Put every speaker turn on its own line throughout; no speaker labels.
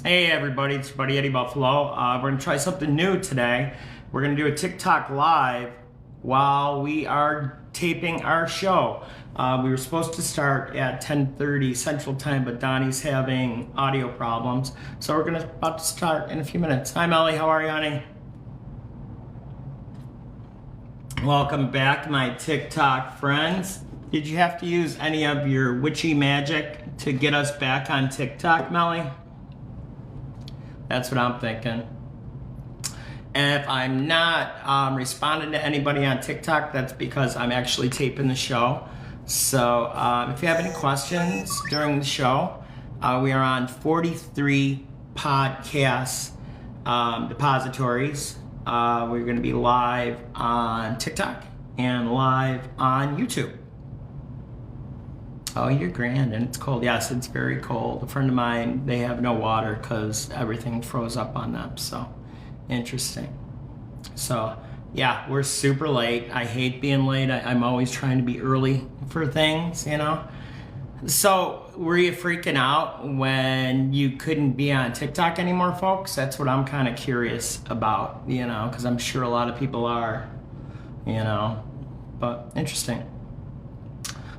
Hey everybody, it's your buddy Eddie Buffalo. We're gonna try something new today. We're gonna do a TikTok live while we are taping our show. We were supposed to start at 10:30 Central Time, but Donnie's having audio problems, so we're about to start in a few minutes. Hi Melly, how are you, honey? Welcome back, my TikTok friends. Did you have to use any of your witchy magic to get us back on TikTok, Melly? That's what I'm thinking. And if I'm not responding to anybody on TikTok, that's because I'm actually taping the show. So if you have any questions during the show, we are on 43 podcast depositories. We're going to be live on TikTok and live on YouTube. Oh, you're grand, and it's cold. Yes, it's very cold. A friend of mine, they have no water because everything froze up on them. So, interesting. So, yeah, we're super late. I hate being late. I'm always trying to be early for things, you know? So, were you freaking out when you couldn't be on TikTok anymore, folks? That's what I'm kind of curious about, you know, because I'm sure a lot of people are, you know? But, interesting.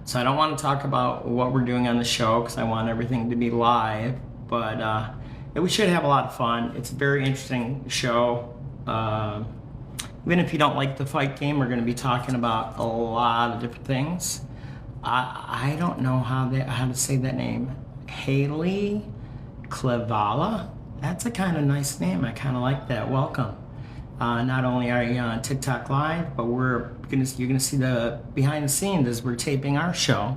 So I don't want to talk about what we're doing on the show because I want everything to be live, but we should have a lot of fun. It's a very interesting show. Even if you don't like the fight game, we're going to be talking about a lot of different things. I don't know how to say that name. Haley Clavala. That's a kind of nice name. I kind of like that. Welcome. Not only are you on TikTok Live, but you're gonna see the behind the scenes as we're taping our show.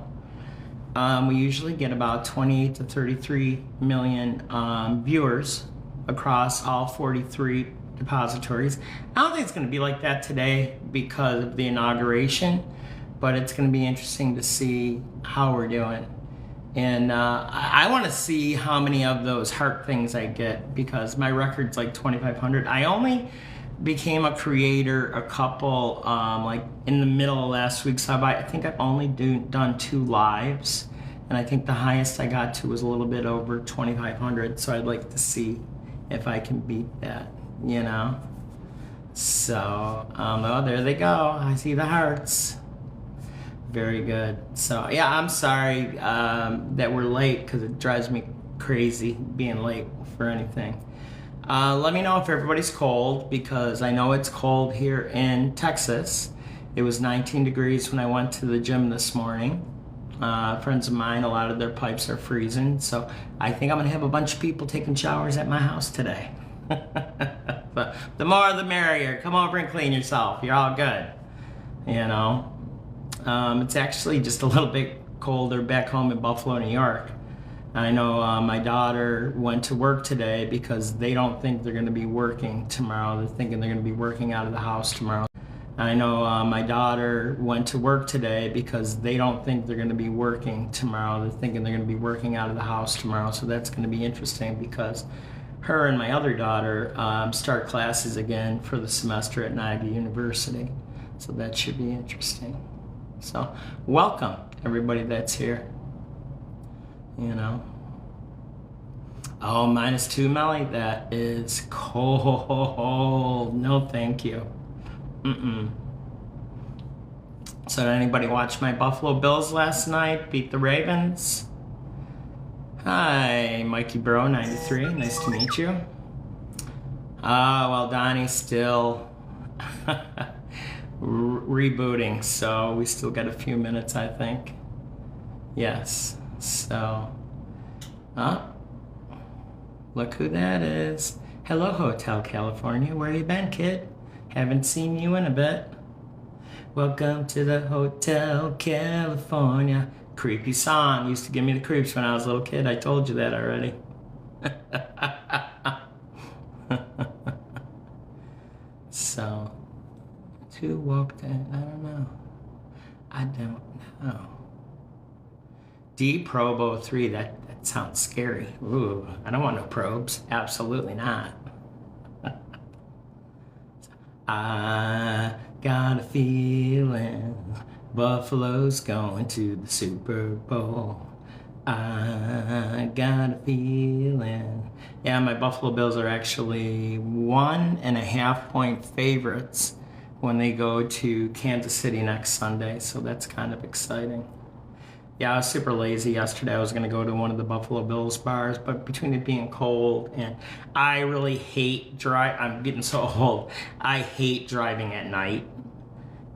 We usually get about 28 to 33 million viewers across all 43 depositories. I don't think it's gonna be like that today because of the inauguration, but it's gonna be interesting to see how we're doing. And I want to see how many of those heart things I get because my record's like 2,500. I only became a creator a couple like in the middle of last week, so I think I've only done 2 lives, and I think the highest I got to was a little bit over 2,500, so I'd like to see if I can beat that, you know. So oh, there they go. I see the hearts. Very good. So yeah, I'm sorry that we're late because it drives me crazy being late for anything. Let me know if everybody's cold because I know it's cold here in Texas. It was 19 degrees when I went to the gym this morning. Friends of mine, a lot of their pipes are freezing, so I think I'm gonna have a bunch of people taking showers at my house today. But the more the merrier. Come over and clean yourself. You're all good. You know, it's actually just a little bit colder back home in Buffalo, New York. I know my daughter went to work today because they don't think they're going to be working tomorrow. They're thinking they're going to be working out of the house tomorrow. I know my daughter went to work today because they don't think they're going to be working tomorrow. They're thinking they're going to be working out of the house tomorrow. So that's going to be interesting because her and my other daughter start classes again for the semester at Niagara University. So that should be interesting. So welcome everybody that's here. You know. Oh, -2, Melly. That is cold. No, thank you. So did anybody watch my Buffalo Bills last night? Beat the Ravens? Hi, Mikey Bro 93. Nice to meet you. Well, Donnie's still rebooting, so we still got a few minutes, I think. Yes. So, look who that is. Hello, Hotel California. Where you been, kid? Haven't seen you in a bit. Welcome to the Hotel California. Creepy song. Used to give me the creeps when I was a little kid. I told you that already. So, who walked in? I don't know. I don't know. D Probo 3, that sounds scary. Ooh, I don't want no probes. Absolutely not. I got a feeling Buffalo's going to the Super Bowl. I got a feeling. Yeah, my Buffalo Bills are actually 1.5-point favorites when they go to Kansas City next Sunday, so that's kind of exciting. Yeah, I was super lazy yesterday. I was going to go to one of the Buffalo Bills bars, but between it being cold and I really hate I'm getting so old. I hate driving at night.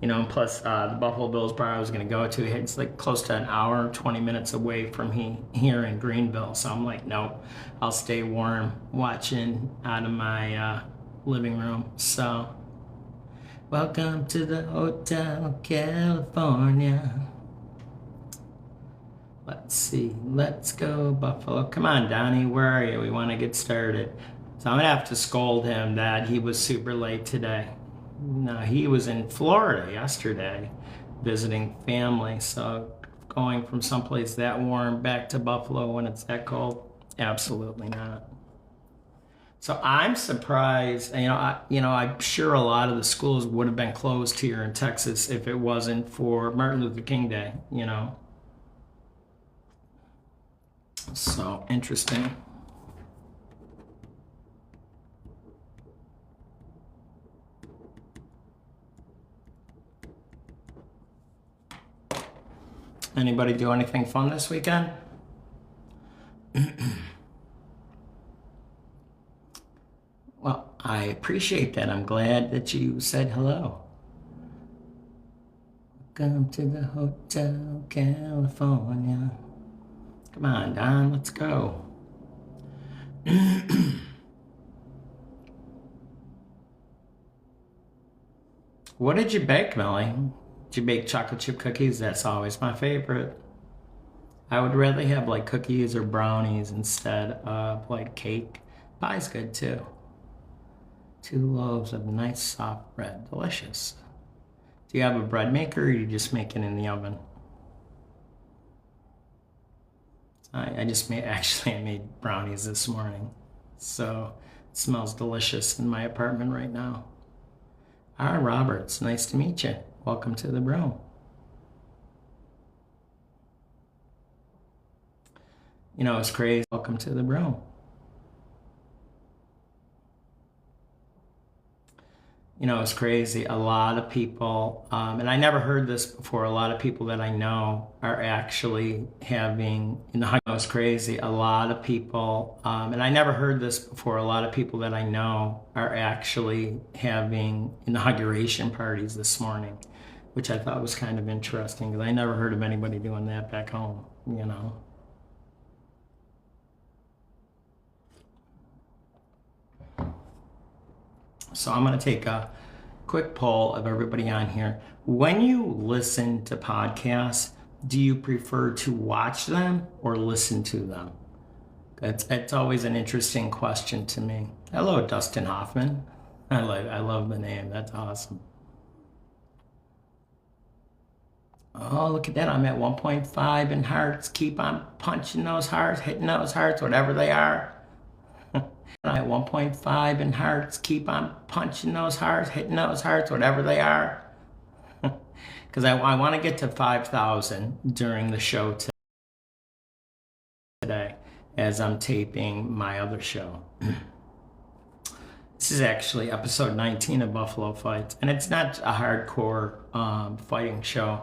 And plus the Buffalo Bills bar I was going to go to, it's like close to an hour, 20 minutes away from here in Greenville. So I'm like, nope, I'll stay warm watching out of my living room. So, welcome to the Hotel California. Let's see. Let's go, Buffalo. Come on, Donnie. Where are you? We want to get started. So I'm going to have to scold him that he was super late today. No, he was in Florida yesterday visiting family. So going from someplace that warm back to Buffalo when it's that cold, absolutely not. So I'm surprised. I'm sure a lot of the schools would have been closed here in Texas if it wasn't for Martin Luther King Day. So interesting. Anybody do anything fun this weekend? Well, I appreciate that. I'm glad that you said hello. Welcome to the Hotel California. Come on, Don, let's go. What did you bake, Melly? Did you bake chocolate chip cookies? That's always my favorite. I would rather have like cookies or brownies instead of like cake. Pie's good too. 2 loaves of nice soft bread. Delicious. Do you have a bread maker or you just make it in the oven? I made brownies this morning. So it smells delicious in my apartment right now. R. Roberts, nice to meet you. Welcome to the room. It's crazy. Welcome to the room. It's crazy. A lot of people, and I never heard this before, a lot of people that I know are actually having, it's crazy. A lot of people, and I never heard this before, a lot of people that I know are actually having inauguration parties this morning, which I thought was kind of interesting because I never heard of anybody doing that back home, So I'm going to take a quick poll of everybody on here. When you listen to podcasts, do you prefer to watch them or listen to them? It's always an interesting question to me. Hello, Dustin Hoffman. I love the name. That's awesome. Oh, look at that. I'm at 1.5 in hearts. Keep on punching those hearts, hitting those hearts, whatever they are. I'm at 1.5 in hearts. Keep on punching those hearts, hitting those hearts, whatever they are. Because I want to get to 5,000 during the show today as I'm taping my other show. This is actually episode 19 of Buffalo Fights, and it's not a hardcore fighting show.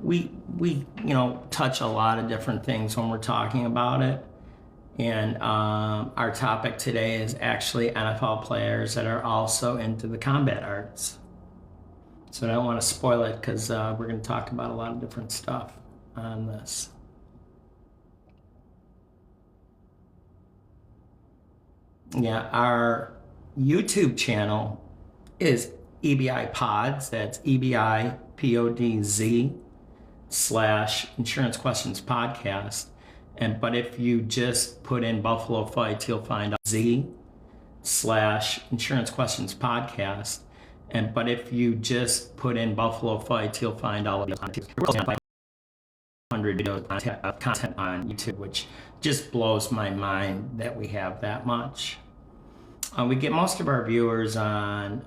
We touch a lot of different things when we're talking about it. And our topic today is actually NFL players that are also into the combat arts. So I don't want to spoil it because we're going to talk about a lot of different stuff on this. Yeah, our YouTube channel is EBI Pods. That's EBIPODZ/Insurance Questions Podcast. But if you just put in Buffalo Fights, you'll find Z/Insurance Questions Podcast. But if you just put in Buffalo Fights, you'll find all of the 500 videos content on YouTube, which just blows my mind that we have that much. We get most of our viewers on,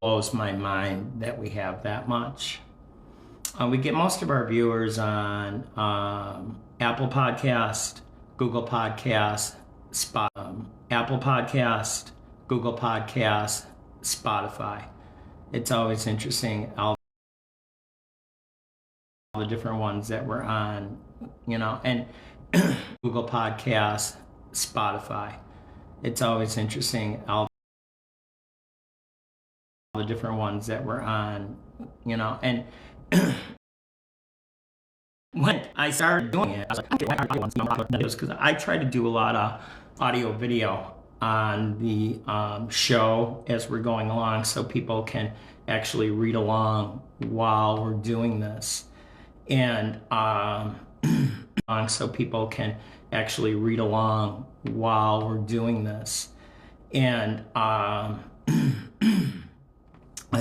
blows my mind that we have that much. We get most of our viewers on Apple Podcast, Google Podcast, Apple Podcast, Google Podcast, Spotify. It's always interesting, all the different ones that we're on, you know, and Google Podcast, Spotify. It's always interesting, all the different ones that we're on, you know, and when I started doing it, I was like, because I try to do a lot of audio video on the show as we're going along, so people can actually read along while we're doing this, and so people can actually read along while we're doing this, and I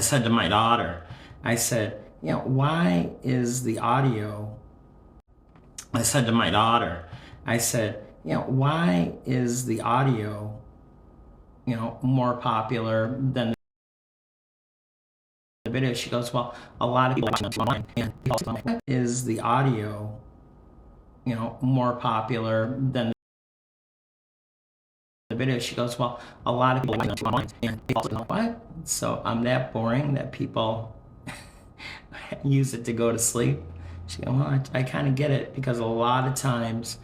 said to my daughter, I said, you know, why is the audio? I said to my daughter, I said, you know, why is the audio, you know, more popular than the video? She goes, well, a lot of people watch it online, and is the audio, you know, more popular than the video? She goes, well, a lot of people watch it online, and what? So I'm that boring that people use it to go to sleep? She goes, well, I kind of get it, because a lot of times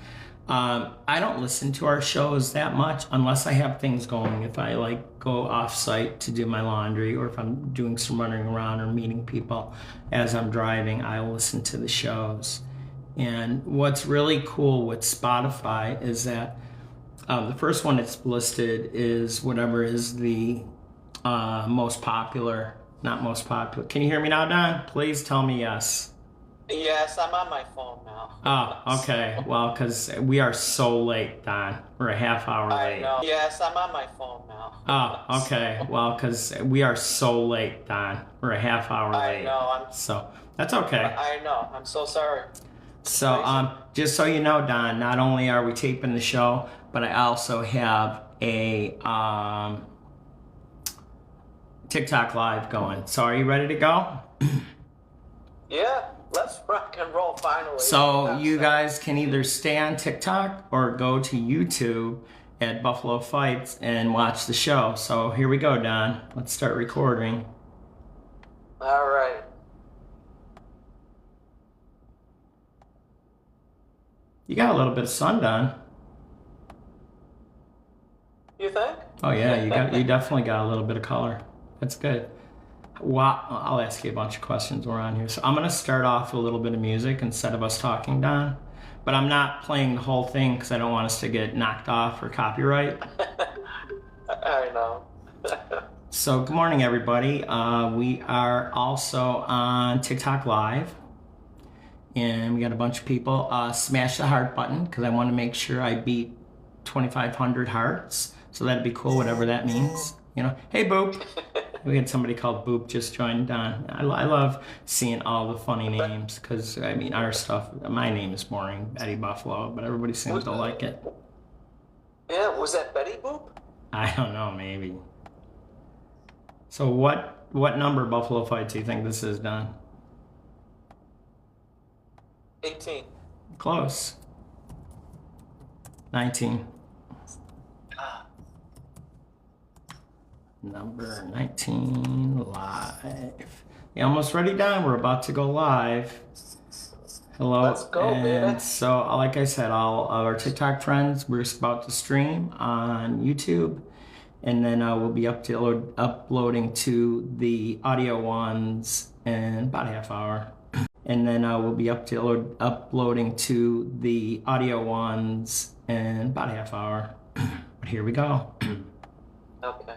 I don't listen to our shows that much unless I have things going. If I like go off site to do my laundry, or if I'm doing some running around or meeting people as I'm driving, I listen to the shows. And what's really cool with Spotify is that the first one it's listed is whatever is the most popular, not most popular. Can you hear me now, Don? Please tell me yes.
Yes, I'm on my phone now.
Oh, okay. Well, because we are so late, Don. We're a half hour late.
I know. Yes, I'm on my phone now.
Oh, okay. Well, because we are so late, Don. We're a half hour late.
I know.
So that's okay.
I know. I'm so sorry.
So, just so you know, Don, not only are we taping the show, but I also have a TikTok live going. So, are you ready to go?
Yeah. Let's rock and roll finally.
So you guys can either stay on TikTok or go to YouTube at Buffalo Fights and watch the show. So here we go, Don. Let's start recording.
All right.
You got a little bit of sun, Don.
You think?
Oh yeah, you definitely got a little bit of color. That's good. Wow, I'll ask you a bunch of questions while we're on here. So I'm going to start off with a little bit of music instead of us talking, Don. But I'm not playing the whole thing because I don't want us to get knocked off for copyright.
I know.
So good morning, everybody. We are also on TikTok Live. And we got a bunch of people. Smash the heart button because I want to make sure I beat 2,500 hearts. So that'd be cool, whatever that means. You know, hey, Boop. We had somebody called Boop just joined on. I love seeing all the funny names because, I mean, our stuff, my name is boring, Betty Buffalo, but everybody seems to like it.
Yeah, was that Betty Boop?
I don't know, maybe. So what number Buffalo Fights do you think this is, Don?
18.
Close. 19. Number 19 live. You almost ready, Don? We're about to go live. Hello.
Let's go,
and
baby.
So, like I said, all of our TikTok friends, we're about to stream on YouTube, and then we'll be uploading to the audio ones in about a half hour. And then we'll be uploading to the audio ones in about a half hour. But here we go.
Okay.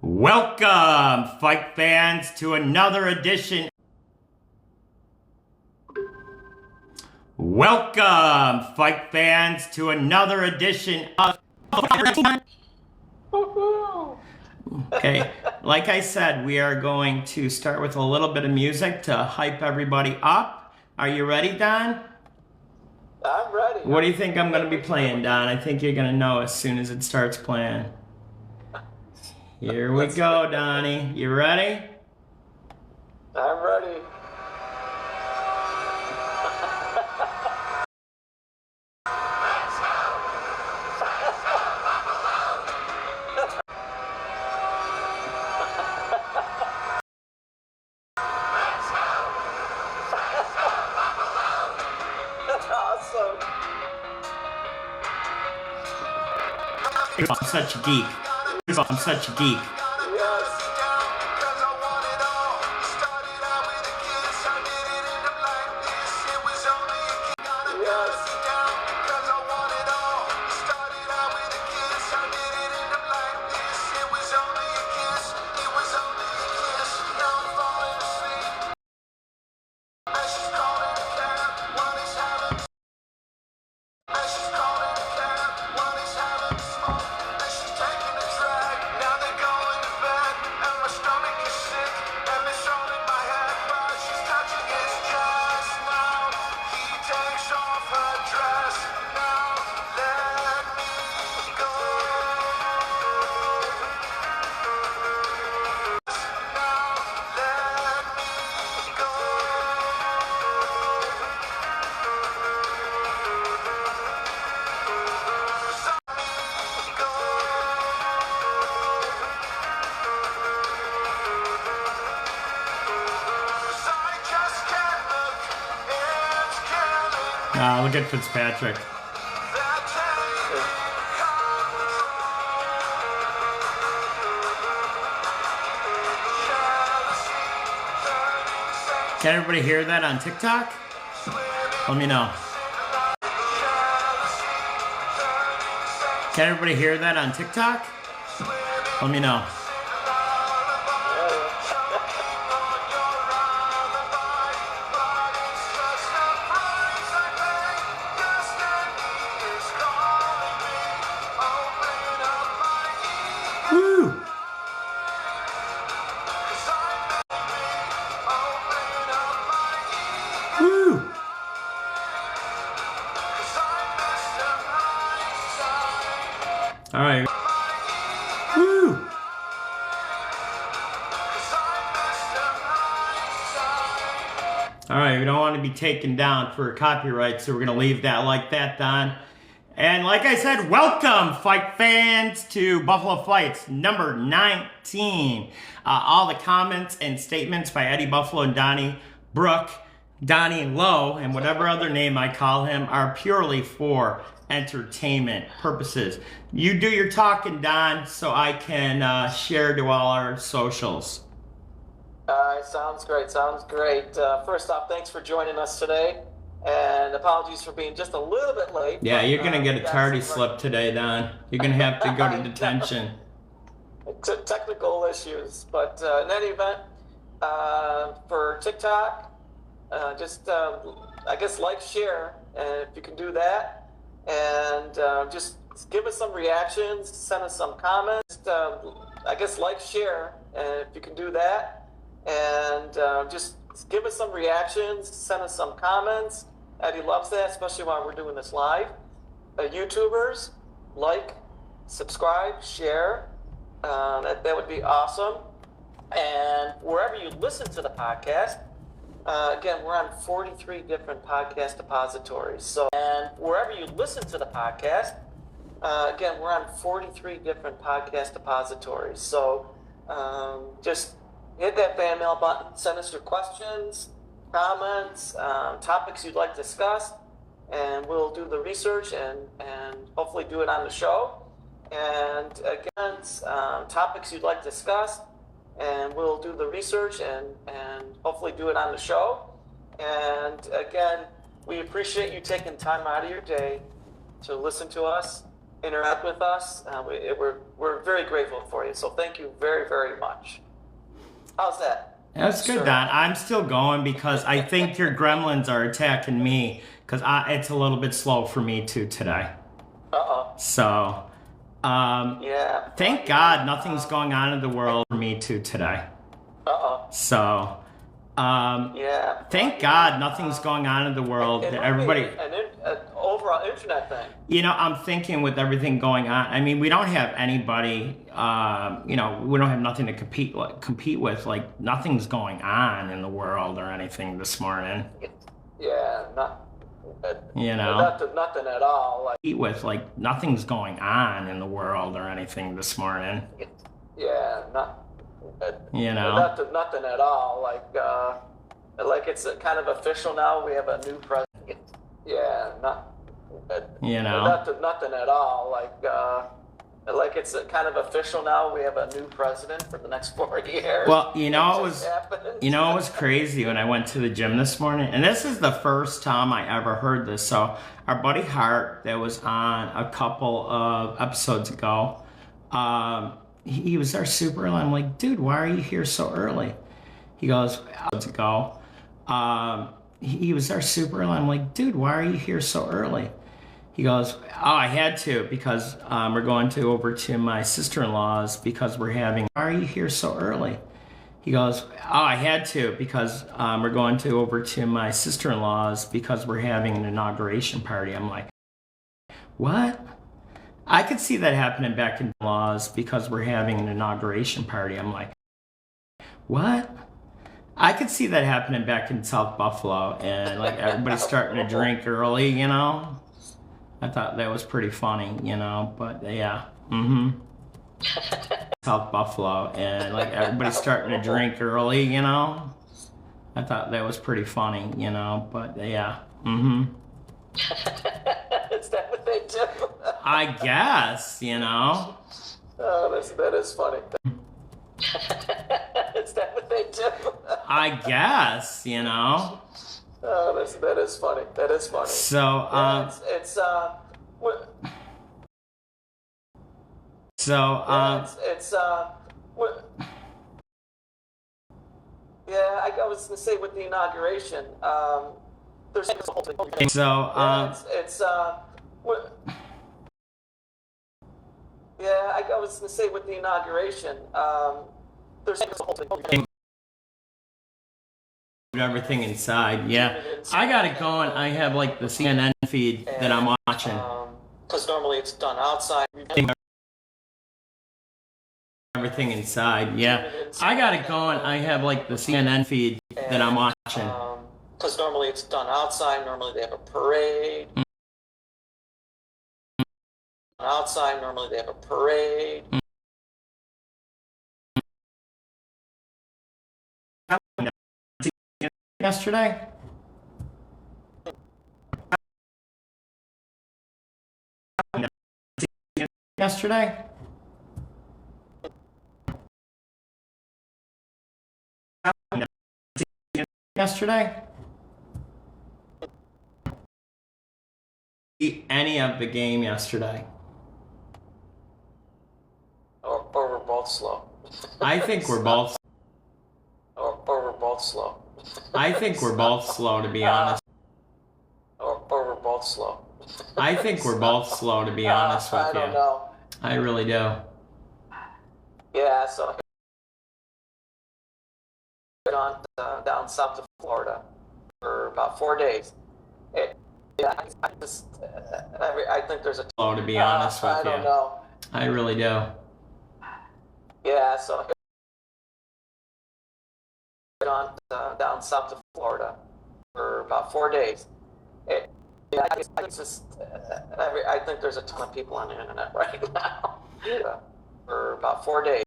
Welcome, fight fans, to another edition. Welcome, fight fans, to another edition of. Okay, like I said, we are going to start with a little bit of music to hype everybody up. Are you ready, Don?
I'm ready.
What do you think I'm going to be playing, Don? I think you're going to know as soon as it starts playing. Here we go, Donnie. You ready?
I'm ready. Awesome.
I'm such a geek. I'm such a geek.
Yes. Yes.
Look at Fitzpatrick. Can everybody hear that on TikTok? Let me know. Can everybody hear that on TikTok? Let me know. Woo! Woo! All right. Woo! All right, we don't want to be taken down for copyright, so we're going to leave that like that, Don. And like I said, welcome, fight fans, to Buffalo Fights number 19. All the comments and statements by Eddie Buffalo and Donnie Brook, Donnie Lowe, and whatever other name I call him, are purely for entertainment purposes. You do your talking, Don, so I can share to all our socials.
Sounds great. Sounds great. First off, thanks for joining us today. And apologies for being just a little bit late.
Yeah, you're going to get a tardy slip today, Don. You're going to have to go to detention.
Technical issues. But in any event, for TikTok, I guess like, share, and if you can do that. And just give us some reactions, send us some comments. I guess like, share, and if you can do that. And just give us some reactions, send us some comments. Eddie loves that, especially while we're doing this live. YouTubers, like, subscribe, share. That would be awesome. And wherever you listen to the podcast, again, we're on 43 different podcast depositories. So, and wherever you listen to the podcast, again, we're on 43 different podcast depositories. So just hit that fan mail button, send us your questions, comments, topics you'd like to discuss, and we'll do the research and hopefully do it on the show. And again, topics you'd like to discuss, and we'll do the research and hopefully do it on the show. And again, we appreciate you taking time out of your day to listen to us, interact with us. We're very grateful for you. So thank you very, very much. How's that?
That's good, Don. I'm still going because I think your gremlins are attacking me because it's a little bit slow for me too today.
Uh-oh.
So,
yeah.
Thank God nothing's going on in the world for me too today.
Uh-oh.
So,
Yeah.
Thank God nothing's going on in the world.
It might be
Everybody,
an overall internet thing.
I'm thinking with everything going on. I mean, we don't have anybody. We don't have nothing to compete with. Like nothing's going on in the world or anything this morning.
Yeah, nothing at all. Like,
Compete with like nothing's going on in the world or anything this morning.
yeah, nothing at all. Like it's kind of official now. We have a new president. Yeah, nothing at all. Like it's kind of official now. We have a new president for the next 4 years.
Well, it was crazy when I went to the gym this morning, and this is the first time I ever heard this. So our buddy Hart, that was on a couple of episodes ago, he was there super early. I'm like, dude, why are you here so early? He goes, he was there super early. I'm like, dude, why are you here so early? He goes, oh, I had to because we're going over to my sister-in-law's because we're having. Why are you here so early? He goes, oh, I had to because we're going over to my sister-in-law's because we're having an inauguration party. I'm like, what? I could see that happening back in laws because we're having an inauguration party. I'm like, what? I could see that happening back in South Buffalo and like everybody's starting to drink early, I thought that was pretty funny, but yeah. South Buffalo and like everybody's starting to drink early, I thought that was pretty funny, but yeah.
Is that what they do?
I guess,
Oh, that is funny. Is that what they do?
I guess,
Oh, that is funny. That is funny.
So,
I was gonna say with the inauguration, there's I was gonna say with the inauguration, there's
everything inside, yeah. I got it going. I have like the CNN feed that I'm watching.
Because normally it's done outside.
Everything inside, yeah. I got it going. I have like the CNN feed that I'm watching.
Because normally it's done outside. Normally they have a parade. Outside, normally they have a parade.
Yesterday? Yesterday? Yesterday? Any of the game yesterday?
Or we're both slow.
I think we're both.
Or we're both slow.
I think we're both slow, to be honest.
Or we're both slow.
I think we're both slow, to be honest with you.
I don't know.
I really do.
Yeah, so gone down south to Florida for about 4 days. I think there's a
Slow, to be honest with you.
I don't know.
I really do.
Yeah, so gone down south to Florida for about 4 days. I think there's a ton of people on the internet right now for about 4 days.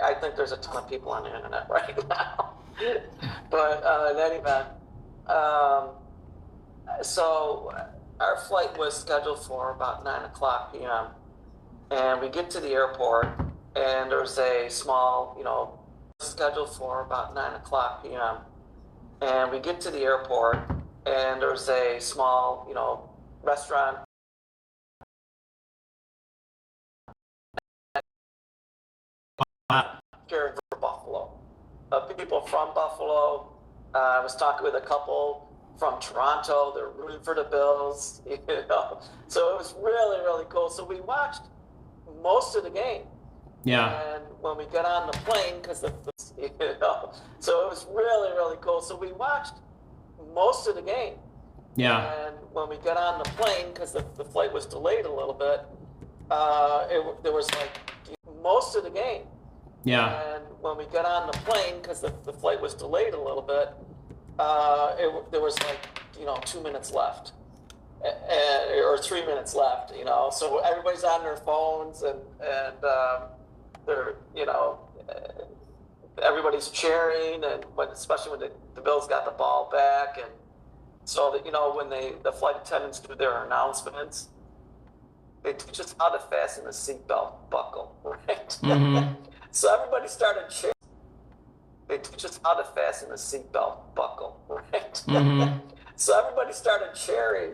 I think there's a ton of people on the internet right now. But in any event, so our flight was scheduled for about 9:00 p.m. And we get to the airport, and there's a small, scheduled for about 9:00 p.m. And we get to the airport, and there's a small, restaurant. Here for Buffalo. People from Buffalo. I was talking with a couple from Toronto. They're rooting for the Bills. So it was really, really cool. So we watched most of the game.
Yeah.
And when we got on the plane, because you know, so it was really, really cool. So we watched most of the game.
Yeah.
And when we got on the plane, because the flight was delayed a little bit, there was like most of the game.
Yeah.
And when we got on the plane, because the flight was delayed a little bit, there was like 2 minutes left, or 3 minutes left. So everybody's on their phones and they're everybody's cheering, and especially when the Bills got the ball back, and so that when the flight attendants do their announcements, they teach us how to fasten the seatbelt buckle, right?
Mm-hmm.
So everybody started cheering. They teach us how to fasten the seatbelt buckle, right?
Mm-hmm.
So everybody started cheering,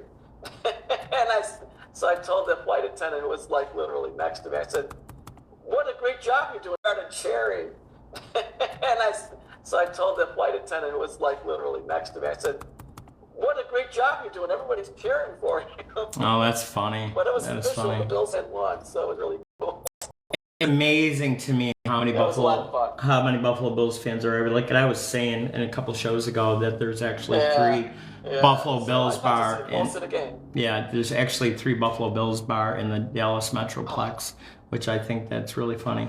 and so I told the flight attendant who was like literally next to me, I said, "What a great job you're doing!" Started cheering, and so I told the flight attendant who was like literally next to me, I said, "What a great job you're doing! Everybody's cheering for you."
Oh, that's funny.
But it was
That is
official.
funny.
The Bills had won, so it was really cool.
Amazing to me how many
It was a lot of
Buffalo Bills fans are. Like I was saying in a couple shows ago that there's actually three
Yeah.
Buffalo
So
Bills
I got to
bar
see most of the game.
yeah, there's actually 3 Buffalo Bills bar in the Dallas Metroplex, which I think that's really funny.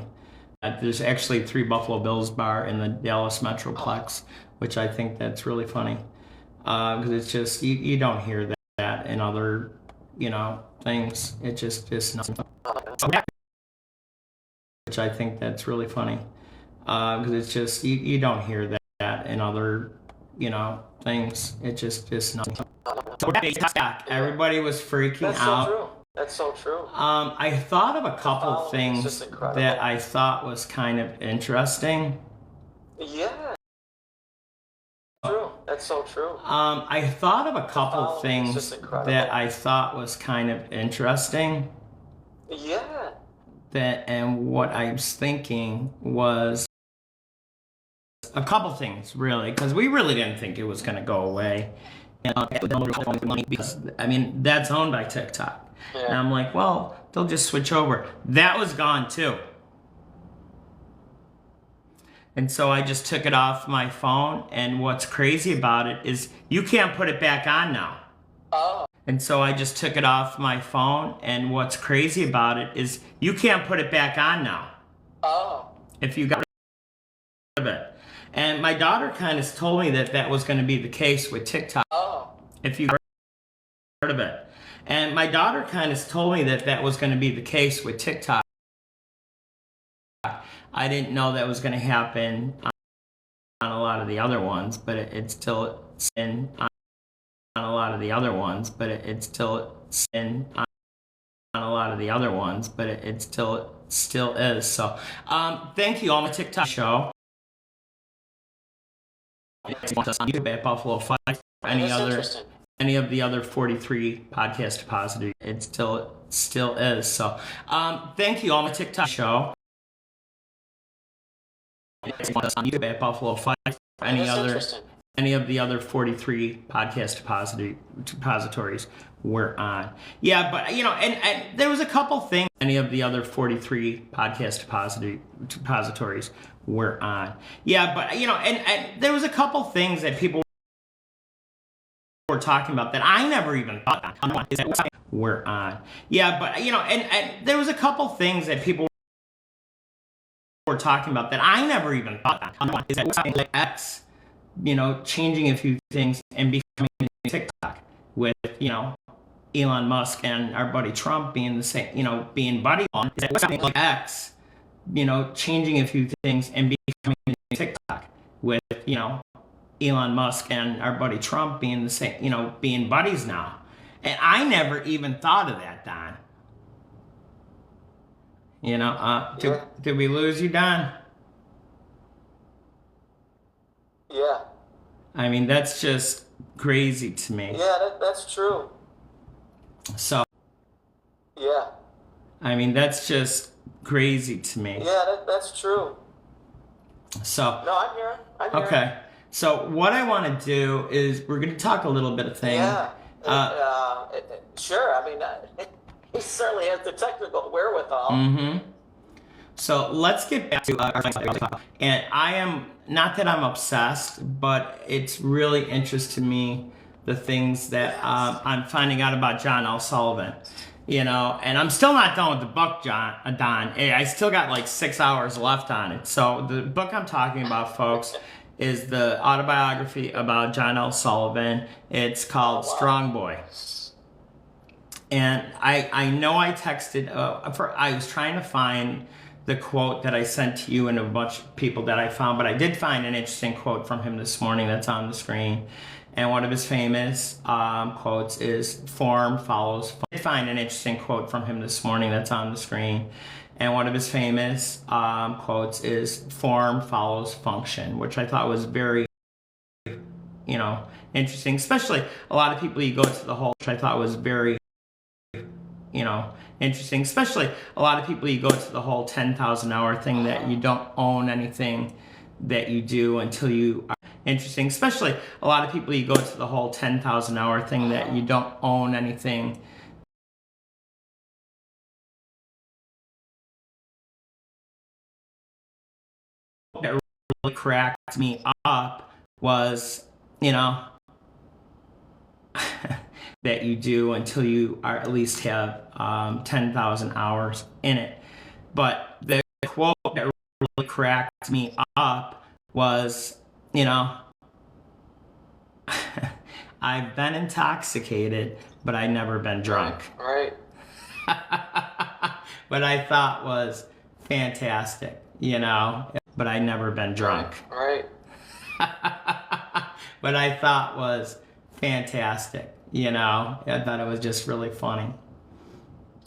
There's actually 3 Buffalo Bills bar in the Dallas Metroplex, which I think that's really funny. Because it's just you don't hear that in other things. It just nothing. Which I think that's really funny. Because it's just you don't hear that in other things. It just nothing. So everybody was freaking
That's
out.
so true. That's so true.
I thought of a couple
It's
things
just incredible.
that I thought was kind of interesting.
Yeah. True. That's so true.
I thought of a couple
It's
things
just incredible.
that I thought was kind of interesting.
Yeah.
And what I was thinking was a couple things, really, because we really didn't think it was going to go away. Because I mean, that's owned by TikTok.
Yeah.
And I'm like, well, they'll just switch over. That was gone too. And so I just took it off my phone. And what's crazy about it is you can't put it back on now.
Oh.
And so I just took it off my phone. And what's crazy about it is you can't put it back on now.
Oh.
If you got rid of it. And my daughter kind of told me that was going to be the case with TikTok.
Oh.
If you got rid of it. And my daughter kind of told me that was going to be the case with TikTok. I didn't know that was going to happen on a lot of the other ones, but it's still in on a lot of the other ones, but it's still in on a lot of the other ones, but it still is. So, thank you all my TikTok show. YouTube at Buffalo Five. Any of the other 43 podcast depositories, it still is. So, thank you all my TikTok show. On YouTube at Buffalo Five. Any of the other 43 podcast depositories we're on. Yeah, but and there was a couple things. Any of the other 43 podcast depositories we're on. Yeah, but and there was a couple things that people were talking about that I never even thought on. Is that we're on. Yeah, but and there was a couple things that people were talking about that I never even thought on. Is that like X, changing a few things and becoming TikTok with Elon Musk and our buddy Trump being the same, being buddy on. Is that something like X, changing a few things and becoming TikTok with Elon Musk and our buddy Trump being the same, being buddies now. And I never even thought of that, Don. Did we lose you, Don?
Yeah.
I mean, that's just crazy to me.
Yeah, that's true.
So.
Yeah.
I mean, that's just crazy to me.
Yeah, that's true.
So.
No, I'm here.
Okay. So what I want to do is we're going to talk a little bit of things.
Yeah. Sure. I mean, he certainly has the technical wherewithal.
Mm-hmm. So let's get back to and I am not that I'm obsessed, but it's really interesting to me the things that I'm finding out about John L. Sullivan. You know, and I'm still not done with the book, Don. Hey, I still got like 6 hours left on it. So the book I'm talking about, folks, is the autobiography about John L. Sullivan. It's called Strong Boy. And I know I texted, I was trying to find the quote that I sent to you and a bunch of people that I found, but I did find an interesting quote from him this morning that's on the screen. And one of his famous quotes is form follows. I did find an interesting quote from him this morning that's on the screen. And one of his famous quotes is form follows function, which I thought was very, you know, interesting. Especially a lot of people, you go to the whole, which I thought was very, you know, interesting. Especially a lot of people, you go to the whole 10,000 hour thing that you don't own anything that you do until you are interesting. Especially a lot of people, you go to the whole 10,000 hour thing that you don't own anything. That really cracked me up was, you know, that you do until you are at least have 10,000 hours in it. But the quote that really cracked me up was, you know, I've been intoxicated, but I've never been drunk.
Right.
But I thought was fantastic, you know, but I've never been drunk.
Right.
But I thought was fantastic, you know, I thought it was just really funny.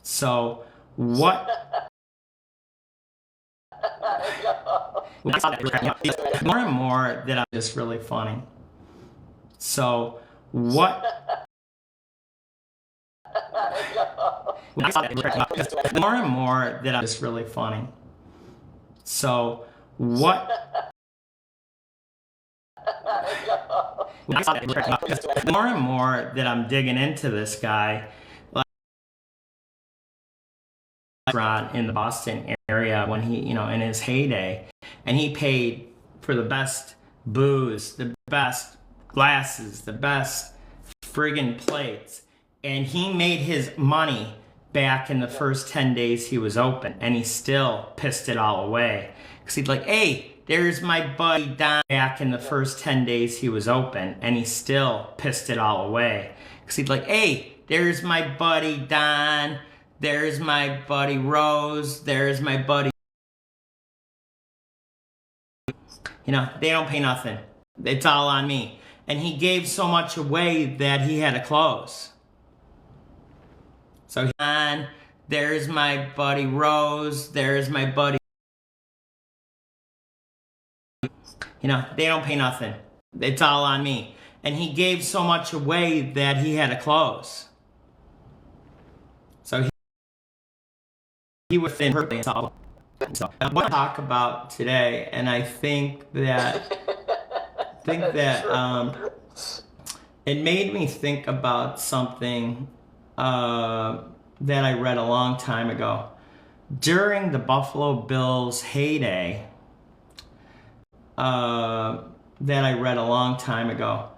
So what? More and more that I'm just really funny. So what? More and more that I'm just really funny. So what? More and more that I'm digging into this guy, like in the Boston area when he, you know, in his heyday, and he paid for the best booze, the best glasses, the best friggin' plates, and he made his money back in the first 10 days he was open, and he still pissed it all away. Because he'd like, hey, there's my buddy Don. Back in the first 10 days he was open, and he still pissed it all away. Because he'd like, hey, there's my buddy Don, there's my buddy Rose, there's my buddy. You know, they don't pay nothing. It's all on me. And he gave so much away that he had to close. So there's my buddy Rose, there's my buddy. You know, they don't pay nothing. It's all on me. And he gave so much away that he had to close. So he was in perfectly. So I want to talk about today, and I think that it made me think about something that I read a long time ago. During the Buffalo Bills heyday, that I read a long time ago.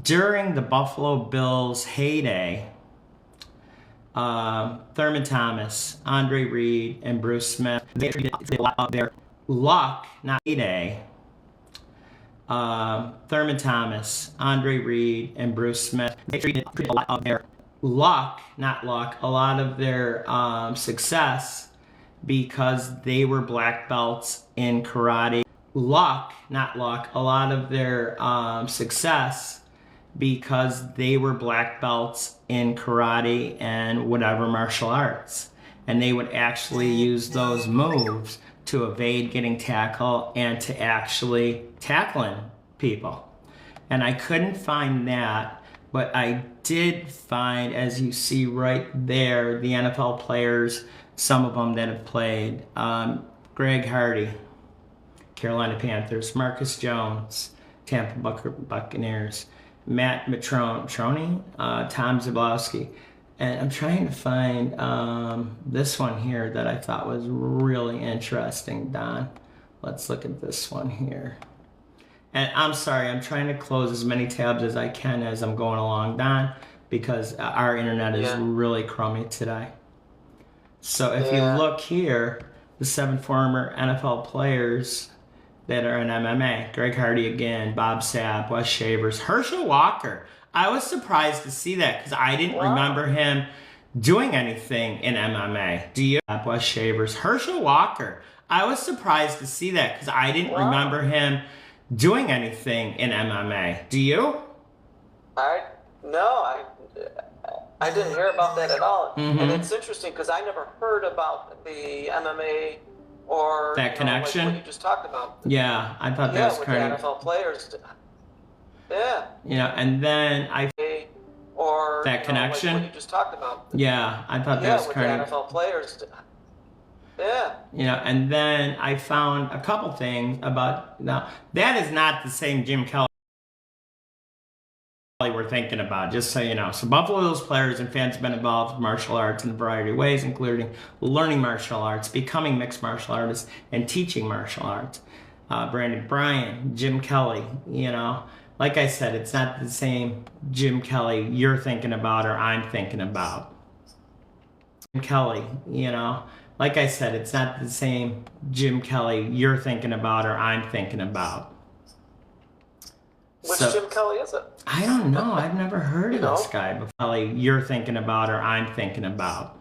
During the Buffalo Bills heyday, Thurman Thomas, Andre Reed, and Bruce Smith, they treated a lot of their luck, not heyday. Thurman Thomas, Andre Reed, and Bruce Smith, they treated a lot of their luck, not luck, a lot of their success because they were black belts in karate. Luck, not luck, a lot of their success because they were black belts in karate and whatever martial arts. And they would actually use those moves to evade getting tackled and to actually tackling people. And I couldn't find that, but I did find, as you see right there, the NFL players, some of them that have played. Greg Hardy, Carolina Panthers, Marcus Jones, Tampa Buccaneers, Matt Matrone, Tom Zablowski, And I'm trying to find this one here that I thought was really interesting, Don. Let's look at this one here. And I'm sorry, I'm trying to close as many tabs as I can as I'm going along, Don, because our internet is really crummy today. So if you look here, the 7 former NFL players that are in MMA, Greg Hardy again, Bob Sapp, Wes Shavers, Herschel Walker. I was surprised to see that because I didn't remember him doing anything in MMA. Do you? Wes Shavers, Herschel Walker. I was surprised to see that because I didn't remember him doing anything in MMA. Do you?
No, I didn't hear about that at all. And it's interesting because I never heard about the MMA or
that connection
like what you just talked about.
Yeah, I thought that was
with
kind
the
of
NFL players. Yeah.
And then
or
that connection
like what you just talked about.
Yeah, I thought that was
with
kind
the
of
NFL players. Yeah.
And then I found a couple things about now that is not the same Jim Kelly we're thinking about, just so you know. So Buffalo Bills players and fans have been involved with martial arts in a variety of ways, including learning martial arts, becoming mixed martial artists, and teaching martial arts. Brandon Bryan, Jim Kelly, like I said, it's not the same Jim Kelly you're thinking about or I'm thinking about. Jim Kelly, like I said, it's not the same Jim Kelly you're thinking about or I'm thinking about.
Which Jim Kelly is it?
I don't know. I've never heard of this guy before. Kelly you're thinking about or I'm thinking about.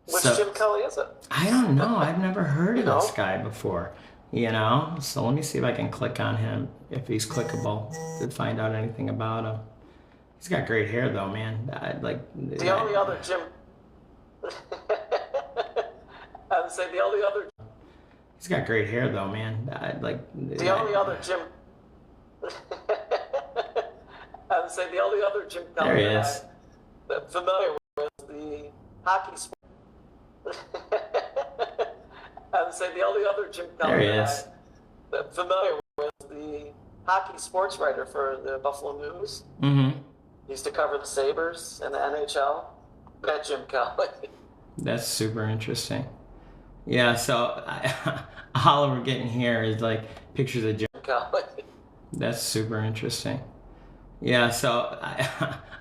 Which Jim Kelly is it?
I don't know. I've never heard of this guy before. So let me see if I can click on him, if he's clickable, to find out anything about him. He's got great hair though, man.
The only other Jim I would say the only other
He's got great hair though, man.
The only other Jim I would say the only other Jim Kelly
there he is.
I'm familiar with the hockey sport. I would say the only other Jim Kelly
there he is.
I'm familiar with the hockey sports writer for the Buffalo News.
Mm-hmm.
He used to cover the Sabres and the NHL. That Jim Kelly.
That's super interesting. Yeah, so all we're getting here is pictures of Jim
Kelly.
That's super interesting. Yeah, so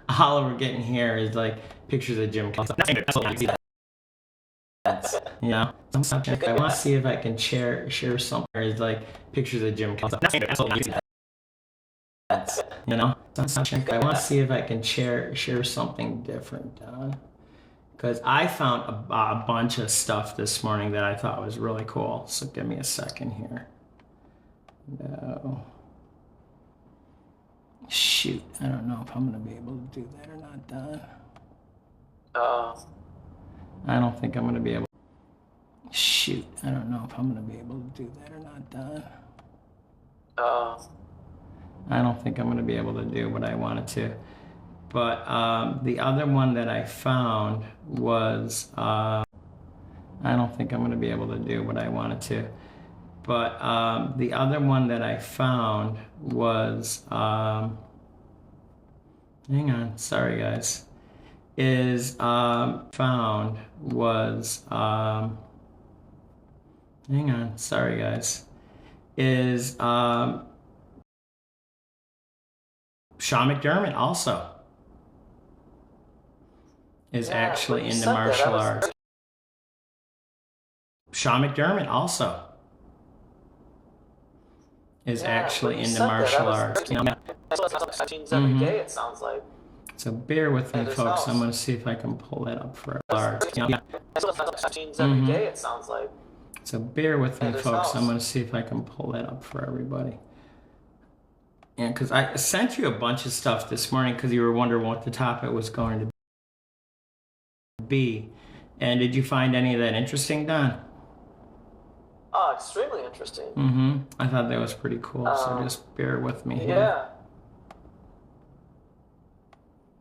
all we're getting here is pictures of Jim Kelly. I want to see if I can share something. It's pictures of Jim Kelly. I want to see if I can share something different, because I found a bunch of stuff this morning that I thought was really cool. So give me a second here. No. Shoot, I don't know if I'm going to be able to do that or not, Don. I don't think I'm going to be able. Shoot, I don't know if I'm going to be able to do that or not, Don. I don't think I'm going to be able to do what I wanted to. But the other one that I found was, I don't think I'm going to be able to do what I wanted to. But the other one that I found was, hang on, sorry guys, is found was, hang on, sorry guys, is Sean McDermott also is actually into martial arts. Sean McDermott also is actually into martial arts.
Every day, it sounds like.
So bear with me, folks. I'm going to see if I can pull that up for large.
Every day, it sounds like.
So bear with me, folks. I'm going to see if I can pull that up for everybody. Yeah, because I sent you a bunch of stuff this morning because you were wondering what the topic was going to be. And did you find any of that interesting, Don?
Oh, extremely interesting.
Mm-hmm. I thought that was pretty cool, so just bear with me here.
Yeah.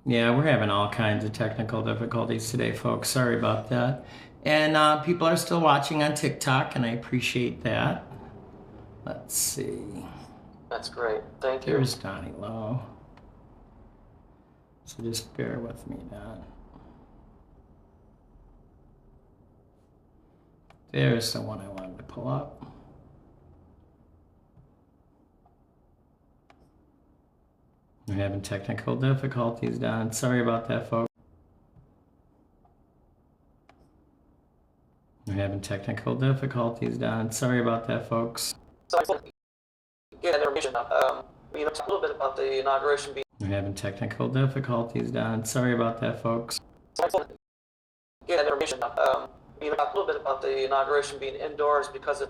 Yeah, we're having all kinds of technical difficulties today, folks. Sorry about that. And people are still watching on TikTok, and I appreciate that. Let's see.
That's great. Thank you.
There's Donnie Lowe. So just bear with me, Don. There's the one I wanted to pull up. We're having technical difficulties, Don. Sorry about that, folks. We're having technical difficulties, Don. Sorry about that, folks.
Get information. Talk a little bit about the inauguration being.
We're having technical difficulties, Don. Sorry about that, folks.
Get information. Talk a little bit about the inauguration being indoors because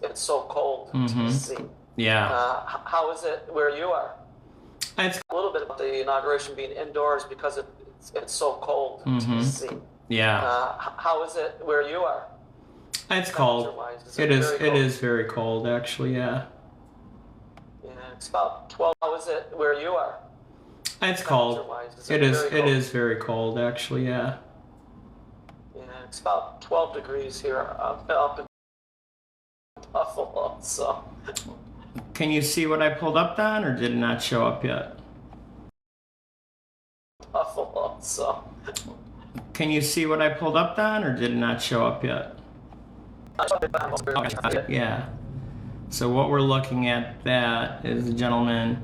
it's so cold to see.
Yeah.
How is it where you are?
It's
A little bit about the inauguration being indoors because it's so cold to see.
yeah.
How is it where you are?
It's cold.
Temperature-wise,
It is.
very
It
cold?
is very cold, actually. Yeah.
Yeah, it's about 12. How is it where you are?
It's cold.
Temperature-wise,
It is.
very
It
cold?
is very cold, actually. Yeah.
Yeah, it's about 12 degrees here up in Buffalo. So
Can you see what I pulled up, Don, or did it not show up yet?
Buffalo. So
Can you see what I pulled up, Don, or did it not show up yet? Yeah. So what we're looking at that is a gentleman,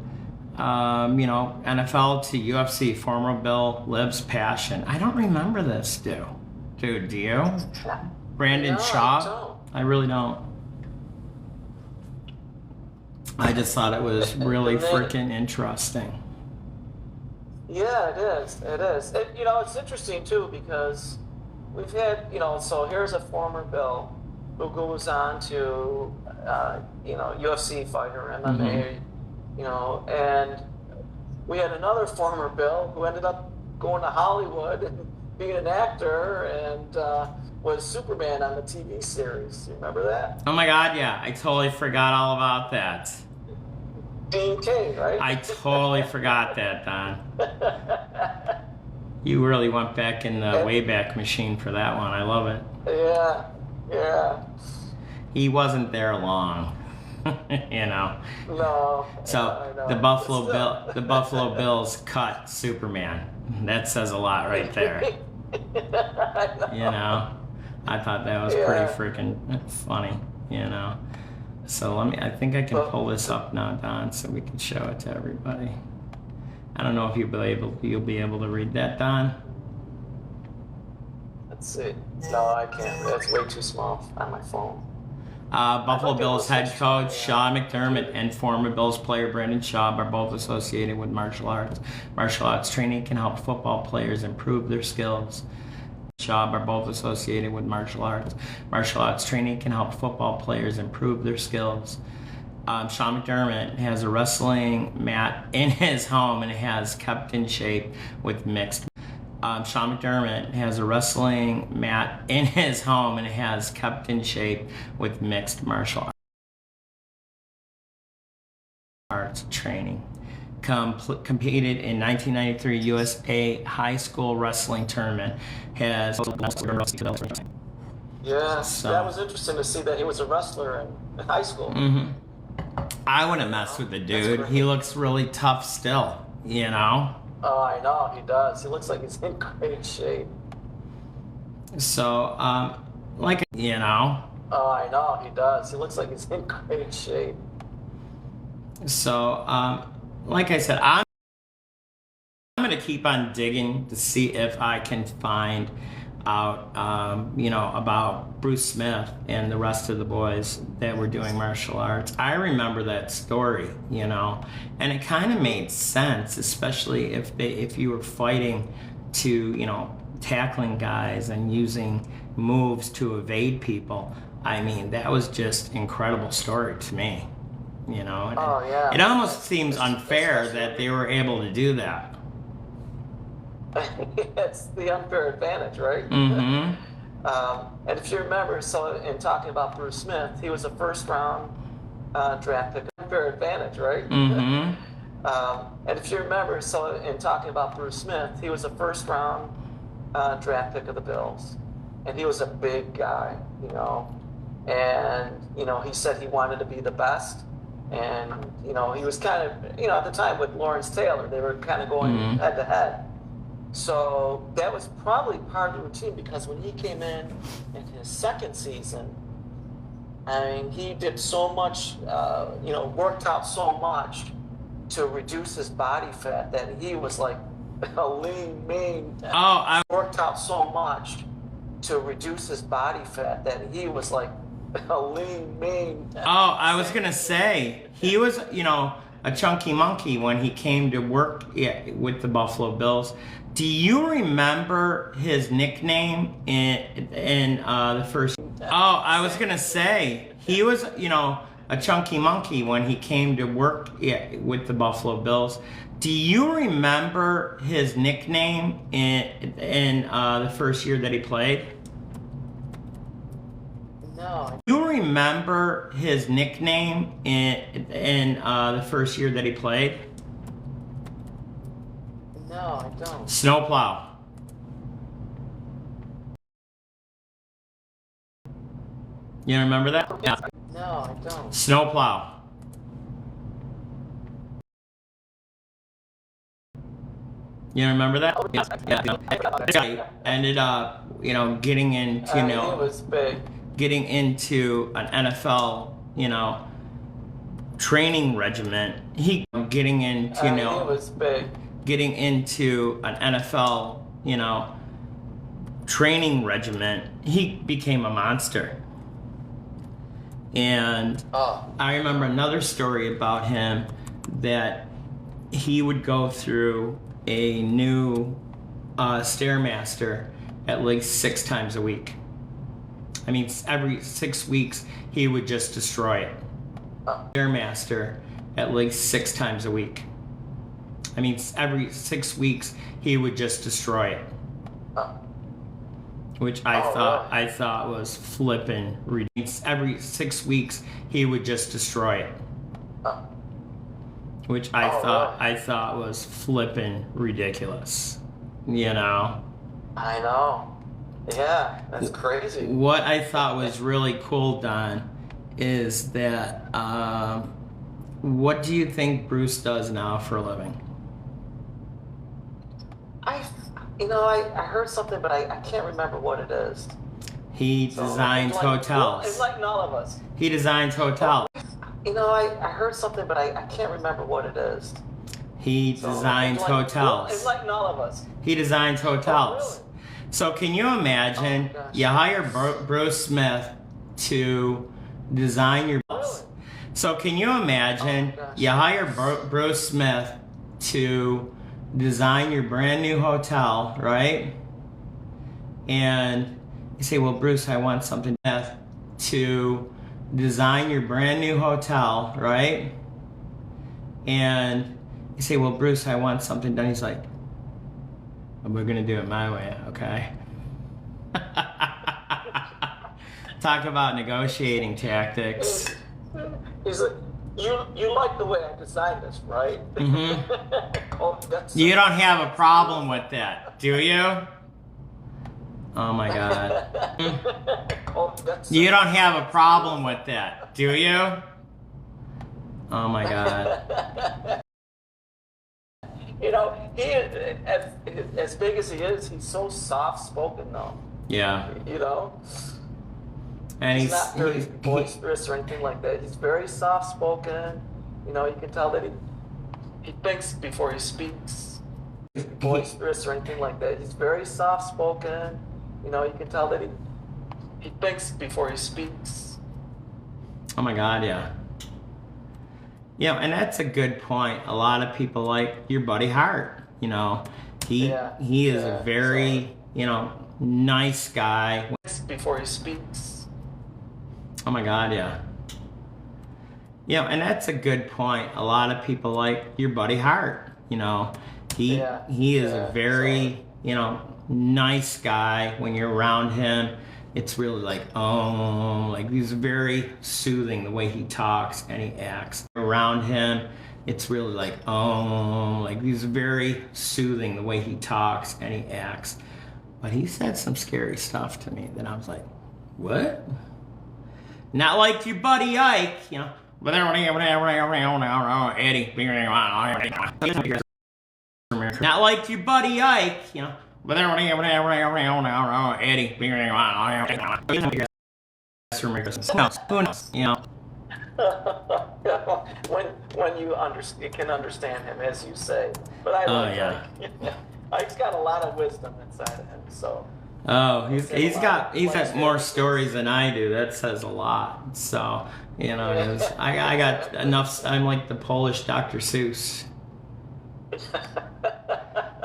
NFL to UFC, former Bill lives passion. I don't remember this, dude. Do you? Brandon
No, I
Shaw?
don't.
I really don't. I just thought it was really
And then-
freaking interesting.
yeah, it is. It is. It's interesting too because we've had so here's a former Bill who goes on to UFC fighter, MMA, and we had another former Bill who ended up going to Hollywood and being an actor and was Superman on the TV series. You remember that?
Oh my God, yeah. I totally forgot all about that.
Dean Cain, right?
I totally forgot that, Don. You really went back in the Wayback Machine for that one. I love it.
Yeah.
He wasn't there long,
No.
So
I know.
the Buffalo Bills cut Superman. That says a lot right there.
I know.
I thought that was
Yeah.
pretty freaking funny. So I think I can pull this up now, Don, so we can show it to everybody. I don't know if you'll be able to read that, Don.
Let's see. No, I can't. That's way too small on my phone.
Buffalo
think it
Bills
was
head
just-
coach Sean McDermott and former Bills player Brandon Schaub are both associated with martial arts. Martial arts training can help football players improve their skills. Schaub are both associated with martial arts. Martial arts training can help football players improve their skills. Sean McDermott has a wrestling mat in his home and has kept in shape with mixed. Sean McDermott has a wrestling mat in his home and has kept in shape with mixed martial arts training. Competed in 1993 USA High School Wrestling Tournament. Has
Yeah,
So-
that was interesting to see that he was a wrestler in high school.
I wouldn't mess with the dude.
great.
He looks really tough still.
Oh, I know, he does. He looks like he's in great shape.
So,
Oh, I know, he does. He looks like he's in great shape.
So, like I said, I'm going to keep on digging to see if I can find out, about Bruce Smith and the rest of the boys that were doing martial arts. I remember that story, and it kind of made sense, especially if you were fighting to, tackling guys and using moves to evade people. I mean, that was just incredible story to me.
Oh, yeah.
It almost seems unfair that they were able to do that.
It's the unfair advantage, right?
Mm-hmm.
And if you remember, so in talking about Bruce Smith, he was a first round draft pick. Unfair advantage, right?
Mm-hmm.
And if you remember, so in talking about Bruce Smith, he was a first round draft pick of the Bills. And he was a big guy, and, he said he wanted to be the best. And, he was kind of, at the time with Lawrence Taylor, they were kind of going head to head. So that was probably part of the routine because when he came in his second season, I mean, he did so much, worked out so much to reduce his body fat that he was like a lean, mean. Worked out so much to reduce his body fat that he was like a lean, mean.
I was gonna say he was, a chunky monkey when he came to work with the Buffalo Bills. Do you remember his nickname in the first? I was gonna say he was, a chunky monkey when he came to work with the Buffalo Bills. Do you remember his nickname in the first year that he played?
No.
Do you remember his nickname in the first year that he played?
No, I don't.
Snowplow. You remember that? Yeah.
No, I don't.
Snowplow. You remember that? Yeah. This guy ended up, getting into,
He was big.
getting into an NFL, training regimen. He getting into,
He was big.
getting into an NFL, training regimen. He became a monster. And I remember another story about him that he would go through a new Stairmaster at least 6 times a week. I mean, every 6 weeks he would just destroy it. Stairmaster at least 6 times a week. I mean, every 6 weeks he would just destroy it. Which I thought was flippin' ridiculous. Every 6 weeks he would just destroy it. Which I thought was flippin' ridiculous.
I know. Yeah, that's crazy.
What I thought was really cool, Don, is that what do you think Bruce does now for a living?
I heard something, but I can't remember what it is.
He designs hotels.
It's like all of us.
He designs hotels.
I heard something, but I can't remember what it is.
He designs hotels.
It's like all of us.
He designs hotels.
Oh, really?
So can you imagine you hire Bruce Smith to design your house?
Really?
So can you imagine you hire Bruce Smith to design your brand new hotel, right? And you say, well, Bruce, I want something to design your brand new hotel, right? And you say, well, Bruce, I want something done. He's like, we're going to do it my way, okay? Talk about negotiating tactics.
He's like, you like the way I designed this, right?
Mm-hmm. You don't have a problem with that, do you? Oh my God. You don't have a problem with that, do you? Oh my God.
He as big as he is, he's so soft-spoken though.
Yeah. And
he's not very boisterous or anything like that. He's very soft-spoken. You can tell that he thinks before he speaks. Boisterous or anything like that. He's very soft-spoken. You can tell that he thinks before he speaks.
Oh my God, yeah. Yeah, and that's a good point. A lot of people like your buddy Hart. He is a very, nice guy.
Before he speaks.
Oh my God, yeah. Yeah, and that's a good point. A lot of people like your buddy Hart. He is a very, nice guy. When you're around him, it's really like he's very soothing the way he talks and he acts. Around him, it's really like he's very soothing the way he talks and he acts. But he said some scary stuff to me that I was like, what? Not like your buddy Ike, Eddie. not like your buddy Ike, you know. Eddie. Who knows? You know.
when you can understand him, as you say. But I like Ike. Ike's got a lot of wisdom inside of him, so.
Oh, he's got more stories than I do. That says a lot. So, you know, I got enough. I'm like the Polish Dr. Seuss.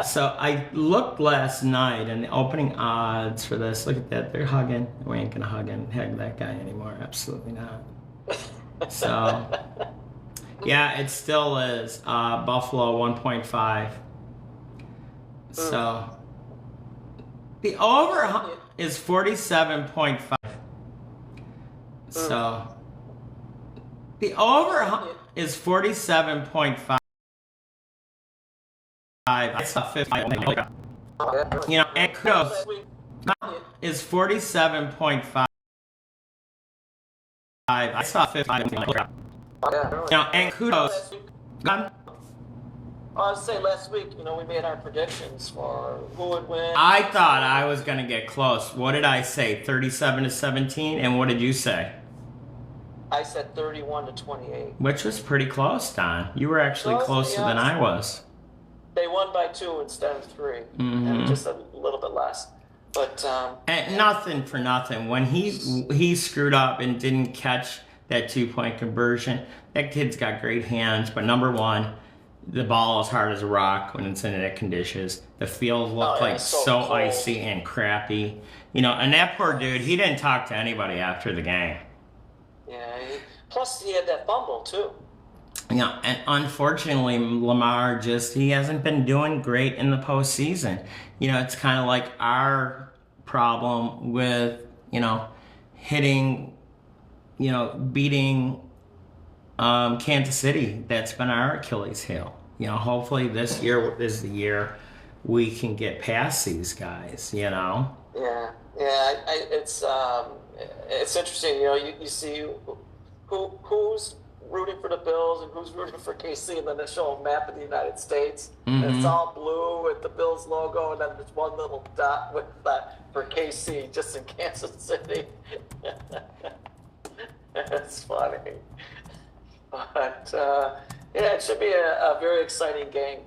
So I looked last night, and the opening odds for this. Look at that, they're hugging. We ain't gonna hug that guy anymore. Absolutely not. So, yeah, it still is Buffalo 1.5. So. The over is 47.5. So the over is 47.5. I saw 50. You know, and kudos is 47.5. I saw 50. You know, and kudos.
I was saying last week, you know, we made our predictions for who would win.
I thought I was going to get close. What did I say? 37-17? And what did you say?
I said 31-28.
Which was pretty close, Don. You were actually closer than I was.
They won by 2 instead of 3. And just a little bit less. But
and nothing for nothing. When he screwed up and didn't catch that 2-point conversion, that kid's got great hands. But number one, the ball is hard as a rock when it's in that conditions. The field looked like so icy and crappy. You know, and that poor dude, he didn't talk to anybody after the game.
Yeah, plus he had that fumble too.
You know, and unfortunately, Lamar he hasn't been doing great in the postseason. You know, it's kind of like our problem with, you know, hitting, you know, beating Kansas City. That's been our Achilles heel. You know, hopefully this year is the year we can get past these guys, you know?
Yeah, it's interesting, you know, you see who's rooting for the Bills and who's rooting for KC, and then they show a map of the United States, and it's all blue with the Bills logo, and then there's one little dot with that for KC just in Kansas City. It's funny. But, yeah, it should be a very exciting game.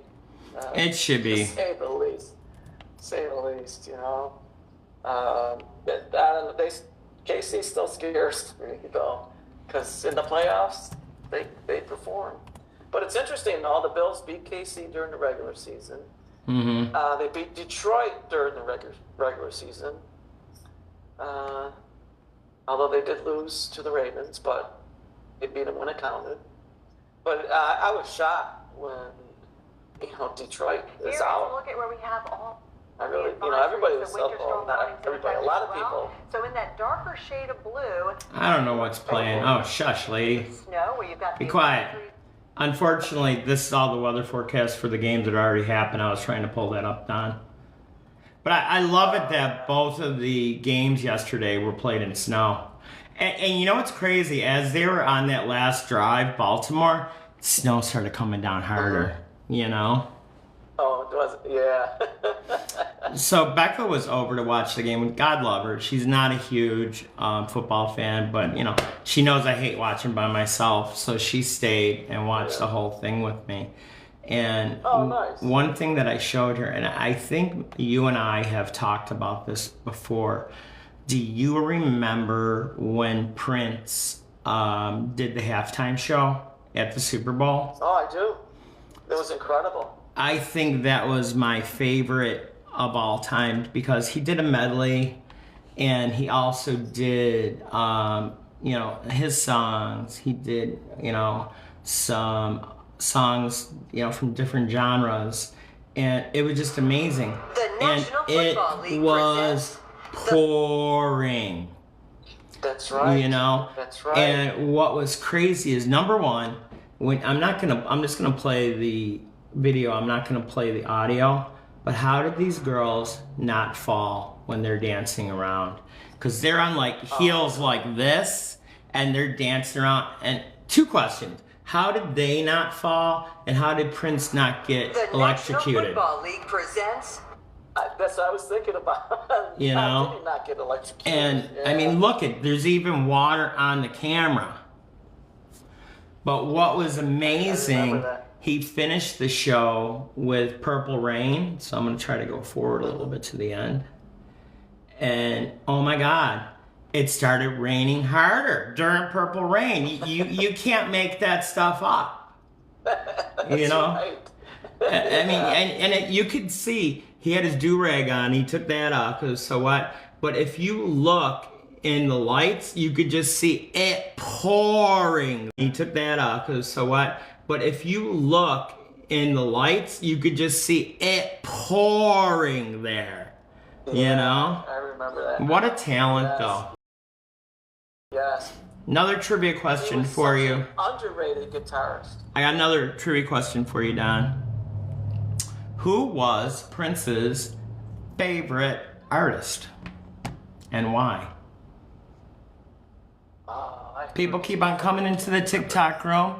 It should be.
To say the least, you know. KC still scares me, though, because in the playoffs, they perform. But it's interesting, though, the Bills beat KC during the regular season. They beat Detroit during the regular season. Although they did lose to the Ravens, but they beat them when it counted. But I was shocked when, you know, Detroit is out.
Look at where we have all.
I really, you know, everybody was up, not everybody, a lot of people.
So in that darker shade of blue.
I don't know what's playing. Oh, shush, lady.
Snow, where you've got.
Be quiet. Unfortunately, this is all the weather forecast for the games that already happened. I was trying to pull that up, Don. But I love it that both of the games yesterday were played in snow. And you know what's crazy? As they were on that last drive, Baltimore, snow started coming down harder, you know?
Oh, it was, yeah.
So Becca was over to watch the game. God love her. She's not a huge football fan, but, you know, she knows I hate watching by myself. So she stayed and watched the whole thing with me. And
nice.
One thing that I showed her, and I think you and I have talked about this before. Do you remember when Prince did the halftime show at the Super Bowl?
Oh, I do. It was incredible.
I think that was my favorite of all time because he did a medley, and he also did, you know, his songs. He did, you know, some songs, you know, from different genres, and it was just amazing.
The National Football League
was pouring.
That's right.
You know?
That's right.
And what was crazy is, number one, when I'm just gonna play the video, I'm not gonna play the audio, but how did these girls not fall when they're dancing around? Because they're on like heels like this, and they're dancing around. And two questions. How did they not fall? And how did Prince not get
The National
electrocuted?
Football League presents.
That's what I was thinking about.
You
How
know?
did he not get electrocuted?
And I
Yeah.
mean, look at, there's even water on the camera. But what was amazing,
remember that.
he finished the show with Purple Rain. So I'm going to try to go forward a little bit to the end. And oh my God, it started raining harder during Purple Rain. You can't make that stuff up. You know?
Right.
I mean, and you could see he had his do-rag on. He took that off because so what? But if you look in the lights, you could just see it pouring. He took that off because so what? But if you look in the lights, you could just see it pouring there. You know?
I remember that.
What a talent,
Yes.
though.
Yes.
Another trivia
He
question
was
for
such
you.
an underrated guitarist.
I got another trivia question for you, Don. Who was Prince's favorite artist and why? People keep on coming into the TikTok room.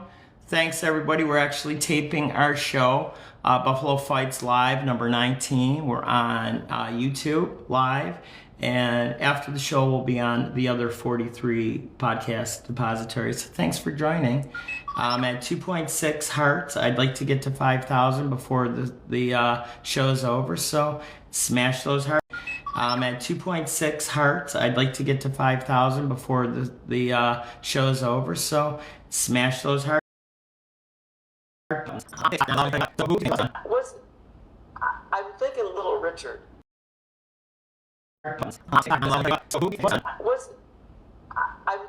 Thanks, everybody. We're actually taping our show, Buffalo Fights Live, number 19. We're on YouTube Live. And after the show, we'll be on the other 43 podcast depositories. So thanks for joining. At 2.6 hearts, I'd like to get to 5,000 before the show's over. So smash those hearts. At 2.6 hearts, I'd like to get to 5,000 before the show's over. So smash those hearts.
I'm thinking Little Richard. I'm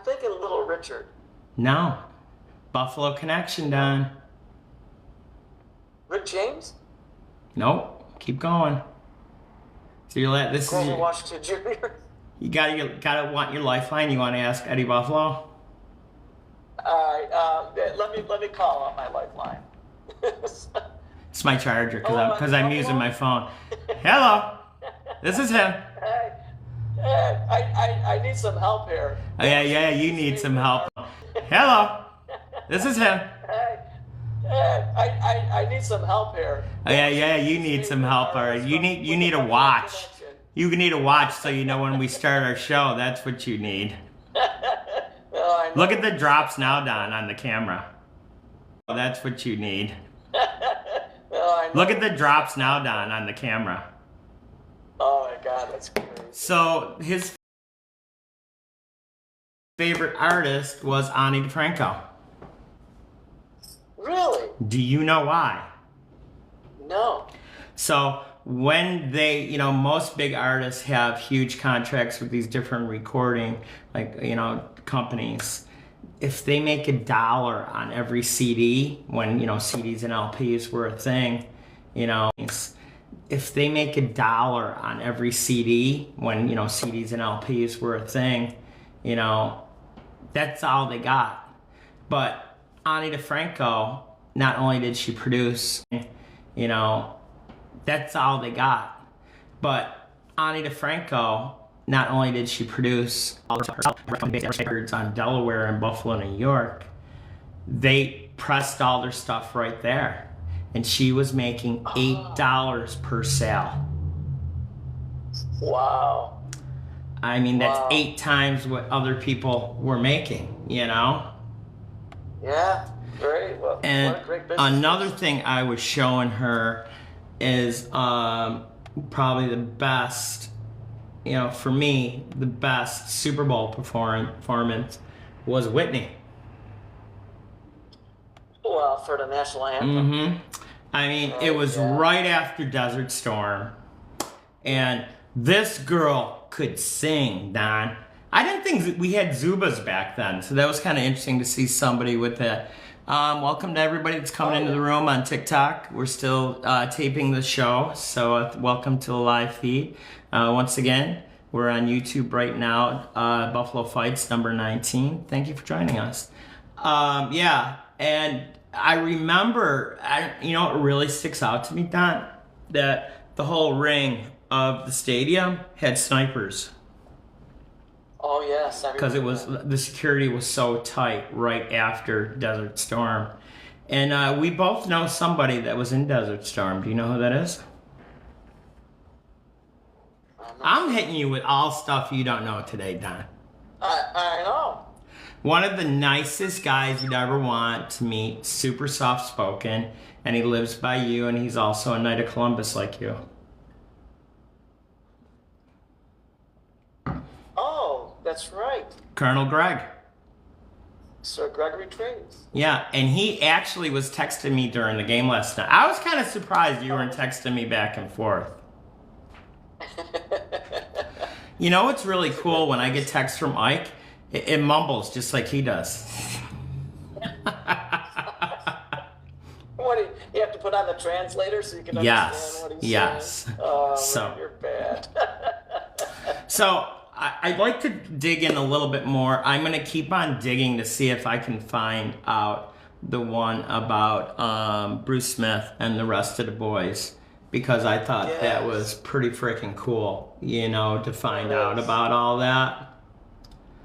thinking Little Richard.
No. Buffalo Connection, Don.
Rick James?
Nope. Keep going. So you're this is
Grover
your,
Washington Jr.?
you gotta want your lifeline. You want to ask Eddie Buffalo?
All right, let me call on my lifeline.
It's my charger
Hello,
because I'm
Buffalo?
using my phone. Hello. This is him.
Hey, I need some help here.
Oh, yeah, you need some help. Hello. This is him.
Hey, I need some help here.
Oh, yeah, you need some help. All right. You need a watch. You need a watch so you know when we start our show. That's what you need. Look at the drops now, Don, on the camera. That's what you need. Look at the drops now, Don, on the camera.
Oh my God, that's crazy.
So his favorite artist was Ani DeFranco.
Really?
Do you know why?
No.
So when they, most big artists have huge contracts with these different recording, companies. If they make $1 on every CD, when, CDs and LPs were a thing, if they make $1 on every CD, when, CDs and LPs were a thing, that's all they got. But Ani DeFranco, not only did she produce, that's all they got. But Ani DeFranco, not only did she produce all her records on Delaware and Buffalo, New York, they pressed all their stuff right there. And she was making $8 per sale.
Wow.
I mean, that's
Wow.
8 times what other people were making,
Yeah. Great. Well,
And
what a great business.
another thing I was showing her is probably the best, for me, the best Super Bowl performance was Whitney.
Well, for the national anthem.
Mm-hmm. I mean, it was right after Desert Storm, and this girl could sing, Don. I didn't think we had Zubas back then, so that was kind of interesting to see somebody with that. Welcome to everybody that's coming into the room on TikTok. We're still taping the show, so welcome to the live feed. Once again, we're on YouTube right now, Buffalo Fights number 19. Thank you for joining us. And I remember, what really sticks out to me, Don, that the whole ring of the stadium had snipers.
Oh yes, I
because it
remember
was
that.
the security was so tight right after Desert Storm. And we both know somebody that was in Desert Storm. Do you know who that is?
I'm not
I'm
sure.
hitting you with all stuff you don't know today, Don.
I know.
One of the nicest guys you'd ever want to meet, super soft spoken, and he lives by you, and he's also a Knight of Columbus like you.
Oh, that's right.
Colonel Greg.
Sir Gregory Trains.
Yeah, and he actually was texting me during the game last night. I was kind of surprised you weren't texting me back and forth. You know what's really cool when I get texts from Ike? It mumbles just like he does.
What do you have to put on the translator so you can
Yes,
understand what he's
yes.
saying? Oh,
So-
you're bad.
So I'd like to dig in a little bit more. I'm going to keep on digging to see if I can find out the one about Bruce Smith and the rest of the boys, because I thought that
Yes.
was pretty freaking cool, you know, to find
It
out
is.
about all that.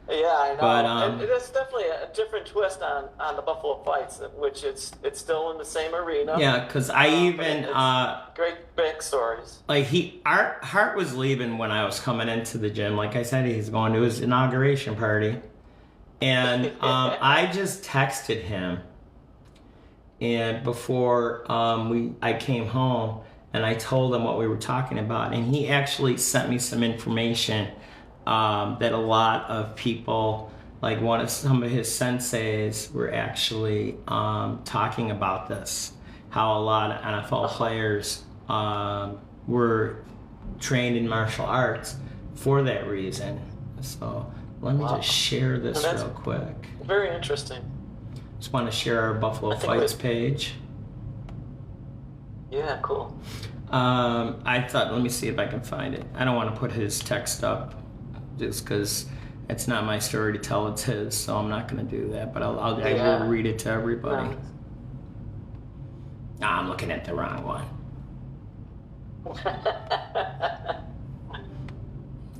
Yeah, I know.
But,
it is definitely a different twist on the Buffalo fights, which it's still in the same arena.
Yeah, because I
but
even
it's great big stories.
like Hart was leaving when I was coming into the gym. Like I said, he's going to his inauguration party, and I just texted him, and before I came home, and I told him what we were talking about, and he actually sent me some information that a lot of people, like some of his senseis, were actually talking about this. How a lot of NFL players were trained in martial arts for that reason. So let me
Wow.
just share this
Well, that's-
real quick.
Very interesting.
Just want to share our Buffalo
I think
Fights
we-
page.
Yeah, cool.
I thought, let me see if I can find it. I don't want to put his text up just because it's not my story to tell, it's his, so I'm not going to do that. But I
Yeah.
will read it to everybody.
No.
I'm looking at the wrong one.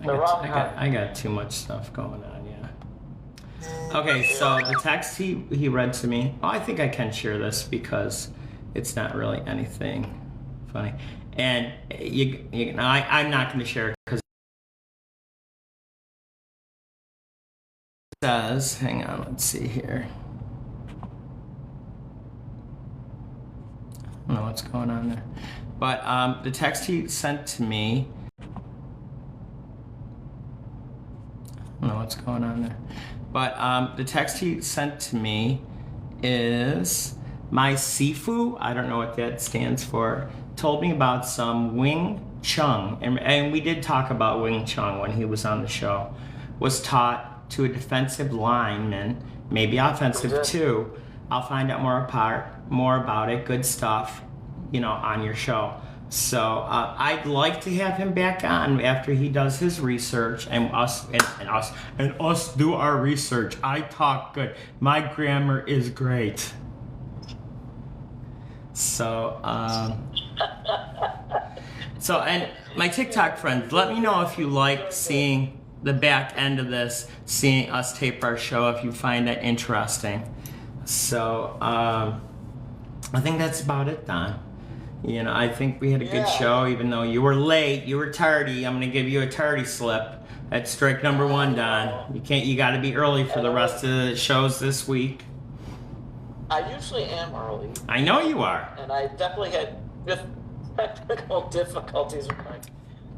I got too much stuff going on, yeah. Okay, so the text he read to me, I think I can share this because it's not really anything funny. And I'm not going to share it because it says, hang on, let's see here. I don't know what's going on there. But the text he sent to me, I don't know what's going on there. But the text he sent to me is my Sifu, I don't know what that stands for, told me about some Wing Chun, and we did talk about Wing Chun when he was on the show, was taught to a defensive lineman, maybe offensive too. I'll find out more about it, good stuff, you know, on your show. So I'd like to have him back on after he does his research and us do our research. I talk good. My grammar is great. So and my TikTok friends, let me know if you like seeing the back end of this, seeing us tape our show, if you find that interesting. So I think that's about it, Don. You know, I think we had a good show, even though you were late, you were tardy. I'm gonna give you a tardy slip. That's strike number one, Don. You gotta be early for the rest of the shows this week.
I usually am early,
I know you are.
and I definitely had technical difficulties with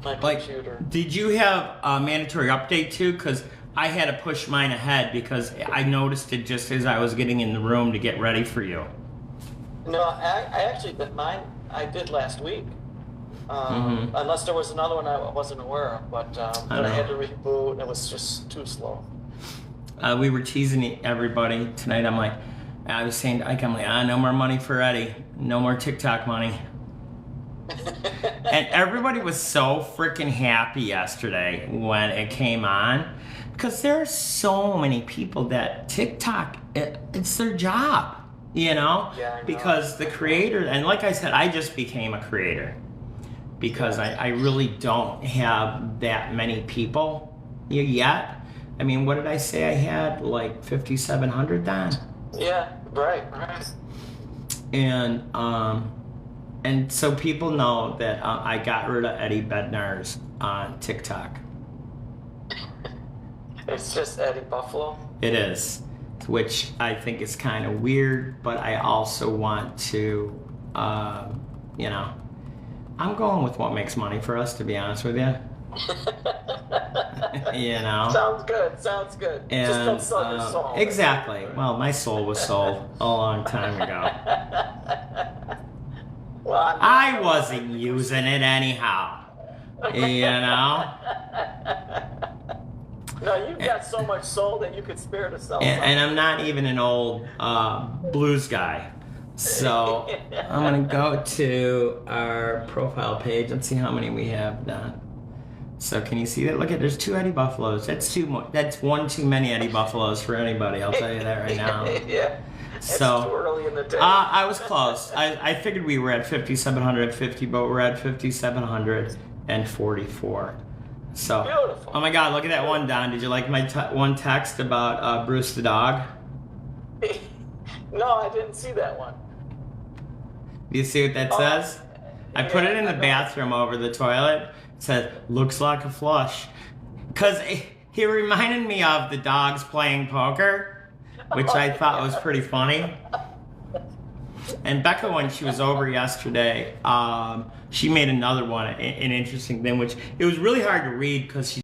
my computer.
Did you have a mandatory update too? Because I had to push mine ahead because I noticed it just as I was getting in the room to get ready for you.
No, I actually did mine. I did last week. Unless there was another one I wasn't aware of, but I had to reboot, and it was just too slow.
We were teasing everybody tonight. I was saying to Ike, no more money for Eddie. No more TikTok money. And everybody was so freaking happy yesterday when it came on, because there are so many people that TikTok, it's their job, you know?
Yeah, I know.
Because the creator, and like I said, I just became a creator because I really don't have that many people yet. I mean, what did I say I had? Like 5,700 then?
Yeah, right.
And so people know that I got rid of Eddie Bednar's on TikTok.
It's just Eddie Buffalo.
It is, which I think is kind of weird, but I also want to, you know, I'm going with what makes money for us, to be honest with you. You know?
Sounds good. Sounds good.
And,
Just don't sell your soul.
Exactly. Well, my soul was sold a long time ago.
Well,
I wasn't using it anyhow. You know?
No, you've got so much soul that you could spare to sell.
And I'm not even an old blues guy. So I'm going to go to our profile page and see how many we have done. So can you see that? Look at, there's 2 Eddie Buffaloes. That's one too many Eddie Buffaloes for anybody. I'll tell you that right now.
Yeah. It's
So
too early in the day.
I was close. I figured we were at 5,750, but we're at 5,744. So,
Beautiful.
oh my God, look at that one, Don. Did you like my one text about Bruce the dog?
No, I didn't see that one.
Do you see what that says? I put it in the bathroom over the toilet. It says, looks like a flush. Because he reminded me of the dogs playing poker, which I thought was pretty funny. And Becca, when she was over yesterday, she made another one, an interesting thing, which it was really hard to read because she